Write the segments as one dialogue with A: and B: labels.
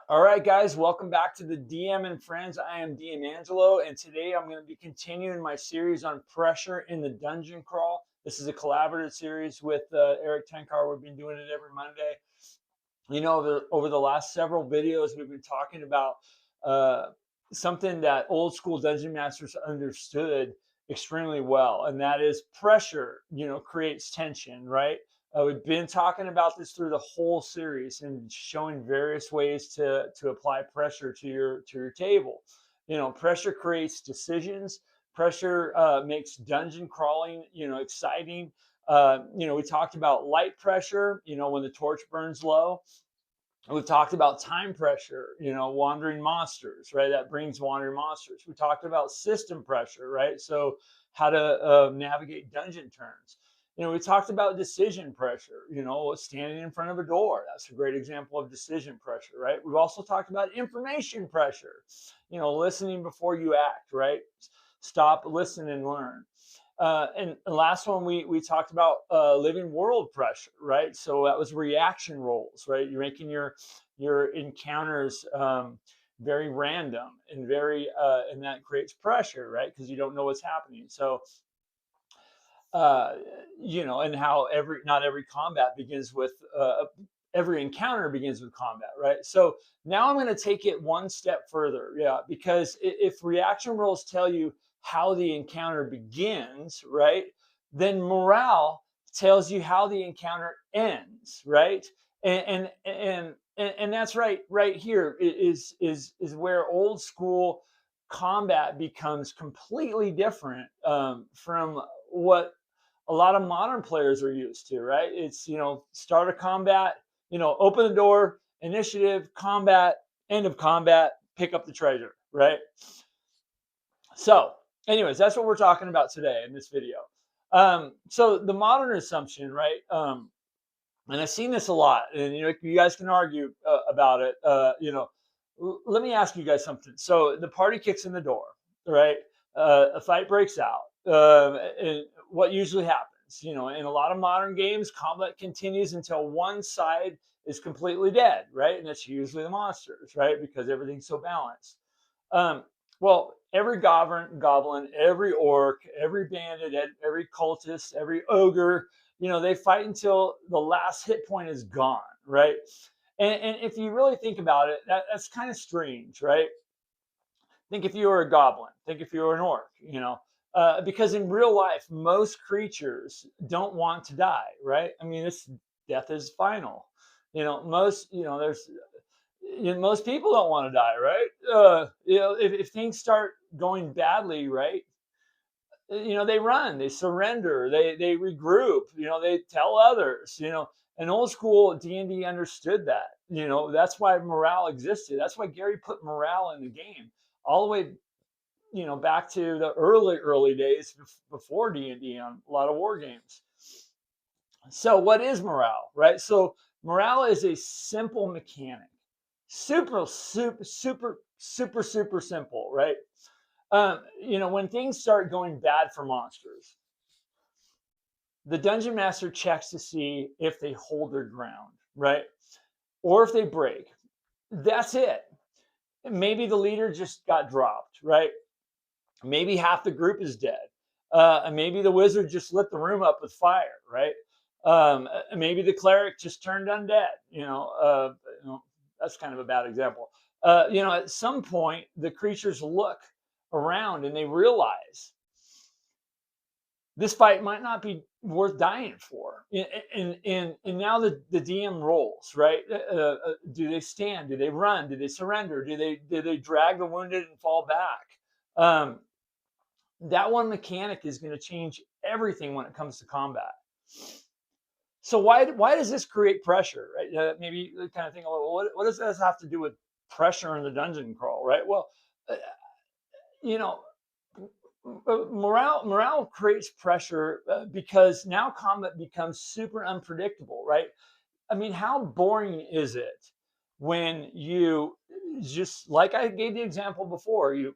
A: All right, guys, welcome back to the DM and Friends. I am DM Angelo, and today I'm going to be continuing my series on pressure in the dungeon crawl. This is a collaborative series with Eric Tenkar. We've been doing it every Monday. You know, over the last several videos, we've been talking about uh, something that old school dungeon masters understood extremely well, and that is pressure, creates tension, right? We've been talking about this through the whole series and showing various ways to apply pressure to your table. Pressure creates decisions. Pressure makes dungeon crawling, exciting. We talked about light pressure, when the torch burns low. We've talked about time pressure, wandering monsters, right? That brings wandering monsters. We talked about system pressure, right? So how to navigate dungeon turns. We talked about decision pressure, standing in front of a door. That's a great example of decision pressure, right? We've also talked about information pressure, listening before you act, right? Stop, listen, and learn. And the last one we talked about living world pressure, right? So that was reaction rolls, right? You're making your encounters very random and and that creates pressure, right? Because you don't know what's happening. So and how not every combat begins with every encounter begins with combat, right? So now I'm going to take it one step further, yeah, because if reaction rolls tell you how the encounter begins, right, then morale tells you how the encounter ends, right? And that's right here is where old school combat becomes completely different from what a lot of modern players are used to, right? It's, start a combat, open the door, initiative, combat, end of combat, pick up the treasure, right? So, anyways, that's what we're talking about today in this video. So the modern assumption, right? And I've seen this a lot, and you guys can argue about it. Let me ask you guys something. So the party kicks in the door, right? A fight breaks out. And what usually happens? In a lot of modern games, combat continues until one side is completely dead, right? And that's usually the monsters, right? Because everything's so balanced. Well, every goblin, every orc, every bandit, every cultist, every ogre, they fight until the last hit point is gone, right? And if you really think about it, that's kind of strange, right? Think if you were a goblin, think if you were an orc, because in real life, most creatures don't want to die, right? I mean, death is final. Most people don't want to die, right? If things start going badly, right? They run, they surrender, they regroup, they tell others, and old school D&D understood that. That's why morale existed. That's why Gary put morale in the game all the way, back to the early days before D&D on a lot of war games. So what is morale, right? So morale is a simple mechanic. Super simple, right? When things start going bad for monsters, the dungeon master checks to see if they hold their ground, right? Or if they break. That's it. Maybe the leader just got dropped, right? Maybe half the group is dead. And maybe the wizard just lit the room up with fire, right? Maybe the cleric just turned undead. That's kind of a bad example. At some point, the creatures look around and they realize this fight might not be worth dying for. And now the DM rolls, right? Do they stand? Do they run? Do they surrender? Do they drag the wounded and fall back? That one mechanic is going to change everything when it comes to combat. So why does this create pressure, right? Maybe you kind of think, well, what does this have to do with pressure in the dungeon crawl, right? Well, you know, morale creates pressure because now combat becomes super unpredictable, right? I mean, how boring is it when you just, like I gave the example before, you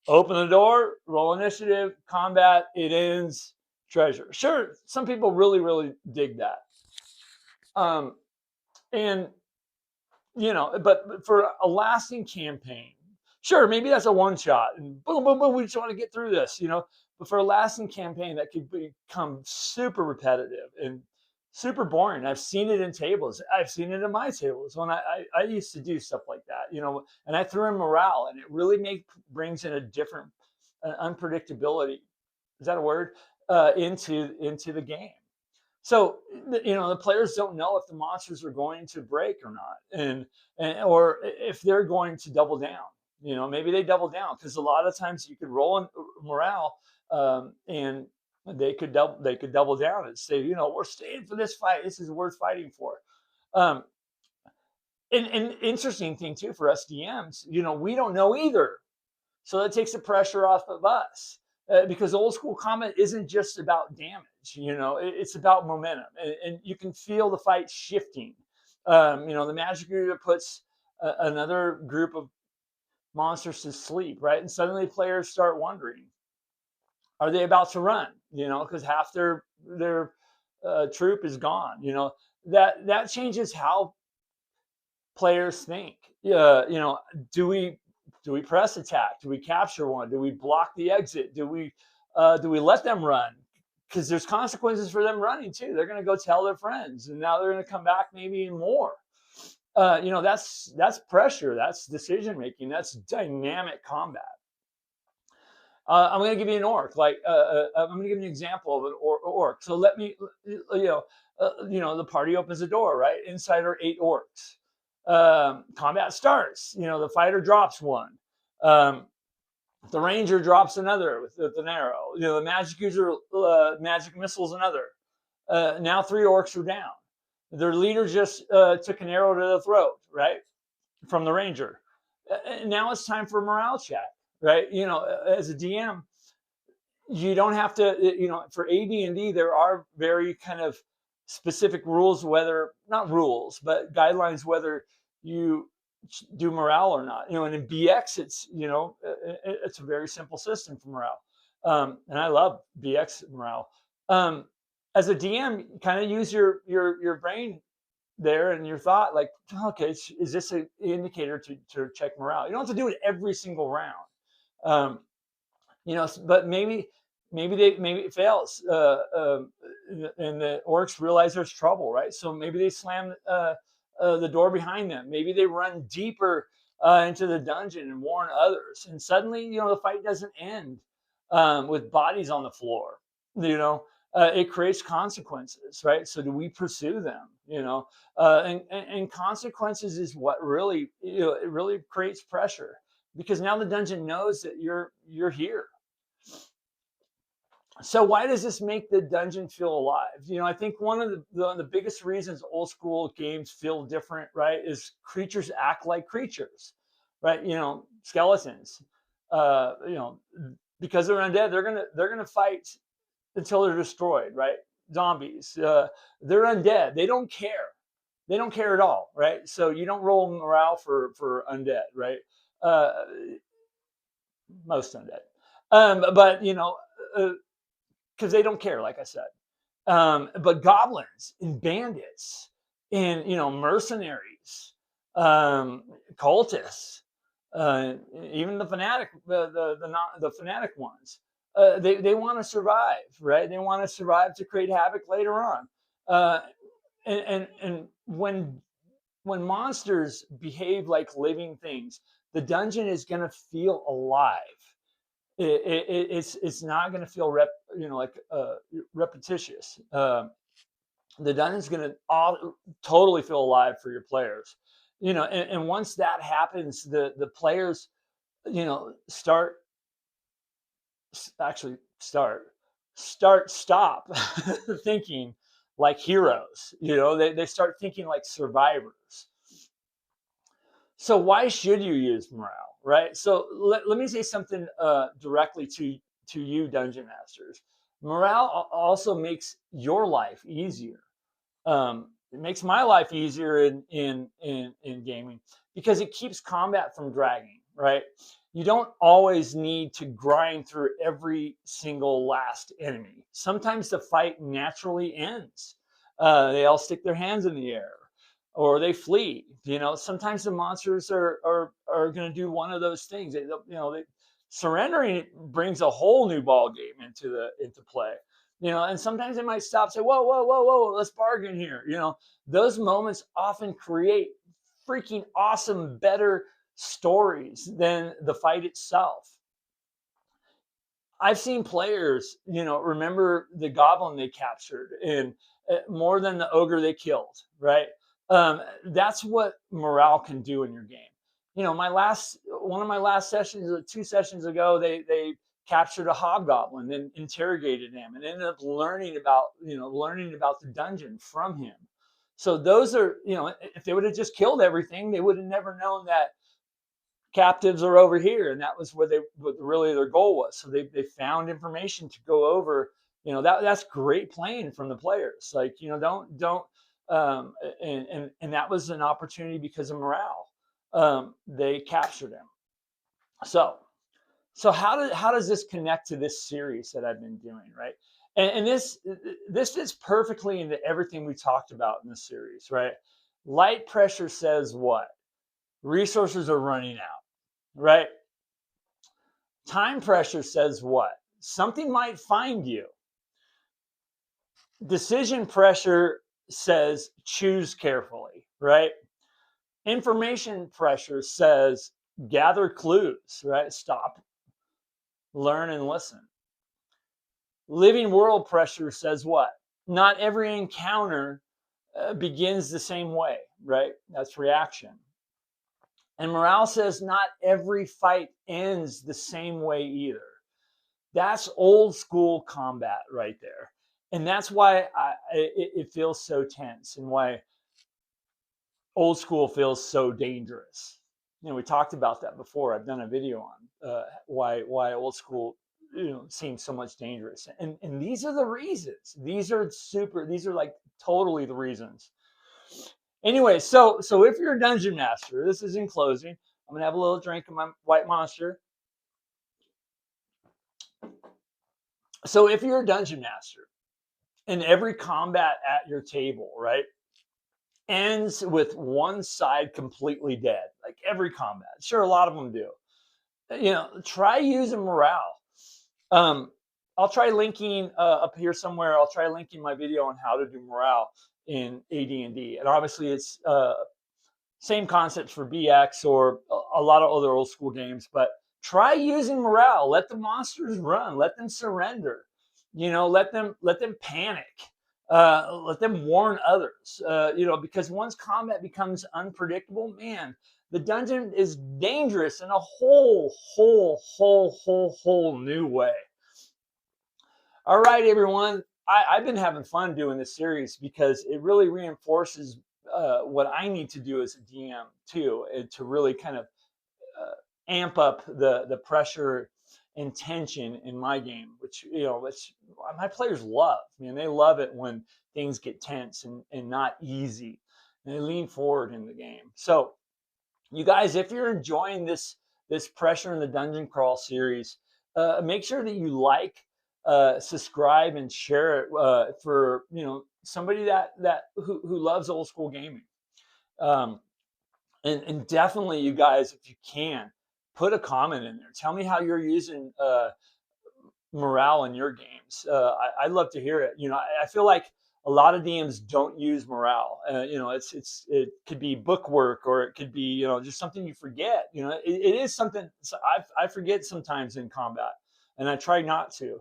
A: open the door, roll initiative, combat, it ends, treasure. Sure, some people really dig that. And but for a lasting campaign, sure, maybe that's a one shot and boom, boom, boom. We just want to get through this, But for a lasting campaign, that could become super repetitive and super boring. I've seen it in tables. I've seen it in my tables when I used to do stuff like that, and I threw in morale, and it really brings in a different unpredictability. Is that a word? Into the game. So the players don't know if the monsters are going to break or not, or if they're going to double down. Maybe they double down because a lot of times you could roll in morale, and they could double down and say, we're staying for this fight. This is worth fighting for. Um, and interesting thing too for us DMs, we don't know either. So that takes the pressure off of us, because old school combat isn't just about damage. It's about momentum, and you can feel the fight shifting. The magic user puts another group of monsters to sleep, right? And suddenly players start wondering, are they about to run? Because half their troop is gone. That changes how players think. Do we press attack? Do we capture one? Do we block the exit? Do we let them run? Because there's consequences for them running too. They're going to go tell their friends, and now they're going to come back maybe more. That's pressure. That's decision making. That's dynamic combat. I'm going to give you an orc. I'm going to give you an example of an orc. So let me, the party opens the door, right? Inside are 8 orcs. Combat starts. The fighter drops one. The ranger drops another with an arrow. The magic user magic missiles another. Now 3 orcs are down. Their leader just took an arrow to the throat, right, from the ranger. Now it's time for a morale check, right? As a DM, you don't have to. For AD&D, there are very kind of specific rules, whether not rules, but guidelines whether you do morale or not. And in BX, it's a very simple system for morale, and I love BX morale. As a DM, kind of use your brain there and your thought, like, okay, is this an indicator to check morale? You don't have to do it every single round, but maybe it fails, and the orcs realize there's trouble, right? So maybe they slam the door behind them. Maybe they run deeper into the dungeon and warn others, and suddenly the fight doesn't end with bodies on the floor. It creates consequences, right? So do we pursue them? And consequences is what really it really creates pressure, because now the dungeon knows that you're here. So why does this make the dungeon feel alive? I think one of the biggest reasons old school games feel different, right, is creatures act like creatures, right? Skeletons, because they're undead, they're gonna fight until they're destroyed, right? Zombies, they're undead. They don't care. They don't care at all, right? So you don't roll morale for undead, right? Most undead, but because they don't care, like I said. But goblins and bandits and mercenaries, cultists, even the fanatic, the fanatic ones, they want to survive, right? They want to survive to create havoc later on. And when monsters behave like living things, the dungeon is going to feel alive. It's not going to feel repetitious. The dungeon's going to totally feel alive for your players. And once that happens, the players stop thinking like heroes. They start thinking like survivors. So why should you use morale, right? So let me say something directly to you, dungeon masters. Morale also makes your life easier. It makes my life easier in gaming, because it keeps combat from dragging, right? You don't always need to grind through every single last enemy. Sometimes the fight naturally ends. They all stick their hands in the air. or they flee. Sometimes the monsters are going to do one of those things. Surrendering brings a whole new ball game into play. And sometimes they might stop, say, whoa, whoa, whoa, whoa, let's bargain here. Those moments often create freaking awesome, better stories than the fight itself. I've seen players, remember the goblin they captured and more than the ogre they killed, right? That's what morale can do in your game. One of my last sessions, 2 sessions ago, they captured a hobgoblin and interrogated him and ended up learning about the dungeon from him. So those are, if they would have just killed everything, they would have never known that captives are over here, and that was what really their goal was. So they found information to go over. That's great playing from the players. Like, don't and that was an opportunity because of morale. They captured him. So how does this connect to this series that I've been doing, right? And this fits perfectly into everything we talked about in this series, right? Light pressure says what? Resources are running out, right? Time pressure says what? Something might find you. Decision pressure says choose carefully, right? Information pressure says gather clues, right? Stop, learn, and listen. Living world pressure says what? Not every encounter begins the same way, right? That's reaction. And morale says not every fight ends the same way either. That's old school combat right there. And that's why it feels so tense and why old school feels so dangerous. We talked about that before. I've done a video on why old school seems so much dangerous. And these are the reasons. These are like totally the reasons. Anyway, so if you're a dungeon master, this is in closing. I'm gonna have a little drink of my white monster. So if you're a dungeon master and every combat at your table, right, ends with one side completely dead, like every combat. Sure, a lot of them do. Try using morale. I'll try linking up here somewhere. I'll try linking my video on how to do morale in AD&D. And obviously it's same concepts for BX or a lot of other old school games, but try using morale. Let the monsters run. Let them surrender. Let them panic. Let them warn others. Because once combat becomes unpredictable, man, the dungeon is dangerous in a whole new way. All right, everyone. I've been having fun doing this series because it really reinforces what I need to do as a DM too, to really kind of amp up the pressure and tension in my game, which my players love. They love it when things get tense and not easy, and they lean forward in the game. So, you guys, if you're enjoying this pressure in the dungeon crawl series, make sure that you like, subscribe, and share it for somebody who loves old school gaming. And definitely, you guys, if you can, put a comment in there. Tell me how you're using morale in your games. I'd love to hear it. I feel like a lot of DMs don't use morale. It could be bookwork, or it could be just something you forget. It is something I forget sometimes in combat, and I try not to.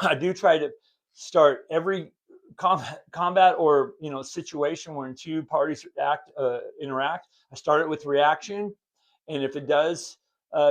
A: I do try to start every combat or situation where two parties interact. I start it with reaction, and if it does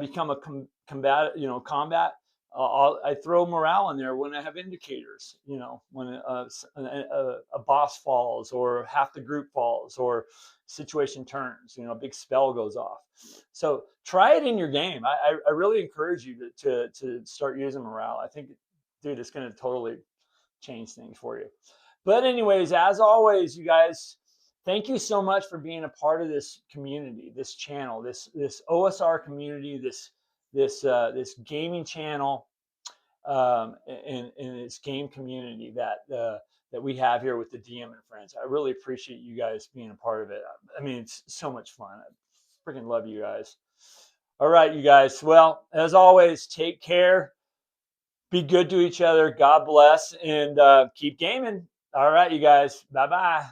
A: become a combat, I throw morale in there when I have indicators. When a boss falls, or half the group falls, or situation turns. A big spell goes off. So try it in your game. I really encourage you to start using morale. I think, dude, it's going to totally change things for you. But anyways, as always, you guys, thank you so much for being a part of this community, this channel, this OSR community, this gaming channel, and its game community that that we have here with the DM and friends. I really appreciate you guys being a part of it. I mean, it's so much fun. I freaking love you guys. All right, you guys. Well, as always, take care. Be good to each other. God bless, and keep gaming. All right, you guys. Bye bye.